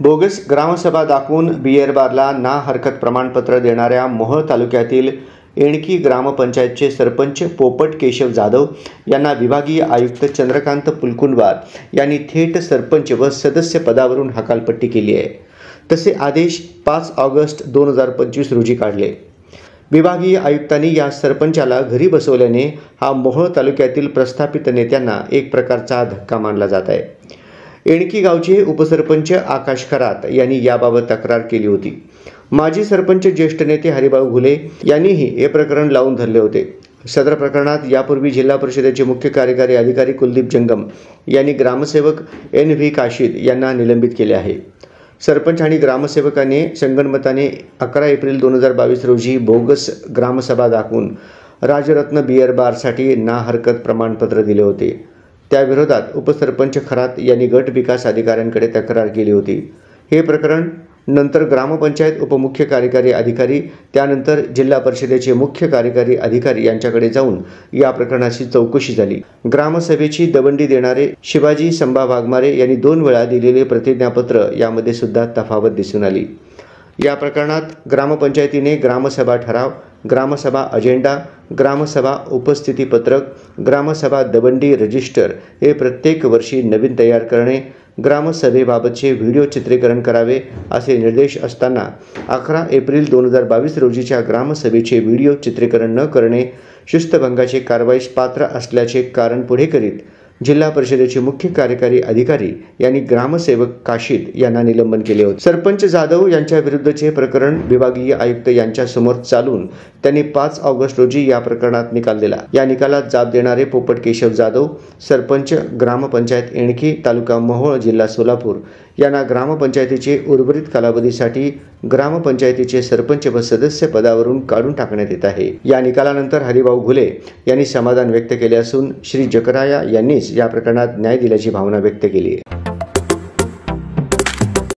Bogus ग्रामसभा दाखवून beer बारला ना हरकत प्रमाणपत्र देणाऱ्या मोहोळ तालुक्यातील एणकी ग्रामपंचायतचे सरपंच पोपट केशव जाधव यांना विभागीय आयुक्त चंद्रकांत पुलकुंडवार यांनी थेट सरपंच व सदस्य पदावरून हकालपट्टी केली आहे। तसे आदेश 5 ऑगस्ट 2025 रोजी काढले। विभागीय आयुक्तांनी या सरपंचाला घरी बसवल्याने हा मोहोळ तालुक्यातील प्रस्थापित नेत्यांना एक प्रकारचा धक्का मानला जात आहे। एणकी गावचे उपसरपंच आकाश खरात यांनी याबाबत तक्रार केली होती। माजी सरपंच ज्येष्ठ नेते हरिभाऊ घुले यांनीही हे प्रकरण लावून धरले होते। सदर प्रकरणात यापूर्वी जिल्हा परिषदेचे मुख्य कार्यकारी अधिकारी कुलदीप जंगम यांनी ग्रामसेवक NV काशीद यांना निलंबित केले आहे। सरपंच आणि ग्रामसेवकाने संगनमताने 11 एप्रिल 2022 रोजी बोगस ग्रामसभा दाखवून राजरत्न बियर बारसाठी ना हरकत प्रमाणपत्र दिले होते। त्याविरोधात उपसरपंच खरात यांनी गट विकास अधिकाऱ्यांकडे तक्रार केली होती। हे प्रकरण नंतर ग्रामपंचायत उपमुख्य कार्यकारी अधिकारी त्यानंतर जिल्हा परिषदेचे मुख्य कार्यकारी अधिकारी यांच्याकडे जाऊन या प्रकरणाची चौकशी झाली। ग्रामसभेची दबंडी देणारे शिवाजी संभा वाघमारे यांनी 2 वेळा दिलेले प्रतिज्ञापत्र यामध्ये सुद्धा तफावत दिसून आली। या प्रकरणात ग्रामपंचायतीने ग्रामसभा ठराव, ग्रामसभा अजेंडा, ग्रामसभा उपस्थिती पत्रक, ग्रामसभा दबंडी रजिस्टर हे प्रत्येक वर्षी नवीन तयार करणे, ग्रामसभेबाबतचे व्हिडिओ चित्रीकरण करावे असे निर्देश असताना 11 एप्रिल 2022 रोजीच्या ग्रामसभेचे व्हिडिओ चित्रीकरण न करणे शिस्तभंगाचे कारवाईस पात्र असल्याचे कारण पुढे करीत जिल्हा परिषदेचे मुख्य कार्यकारी अधिकारी यांनी ग्रामसेवक काशीद यांना निलंबन केले होते। सरपंच जाधव यांच्या विरुद्धचे प्रकरण विभागीय आयुक्त यांच्या समोर चालून त्यांनी 5 ऑगस्ट रोजी या प्रकरणात निकाल दिला। या निकालात जाब देणारे पोपट केशव जाधव, सरपंच ग्रामपंचायत एणकी, तालुका मोहोळ, जिल्हा सोलापूर यांना ग्रामपंचायतीचे उर्वरित कालावधीसाठी ग्रामपंचायतीचे सरपंच व सदस्य पदावरून काढून टाकण्यात येत आहे। या निकालानंतर हरिभाऊ घुले यांनी समाधान व्यक्त केले असून श्री जकराया यांनीच या प्रकरणात न्याय दिल्याची भावना व्यक्त केली आहे।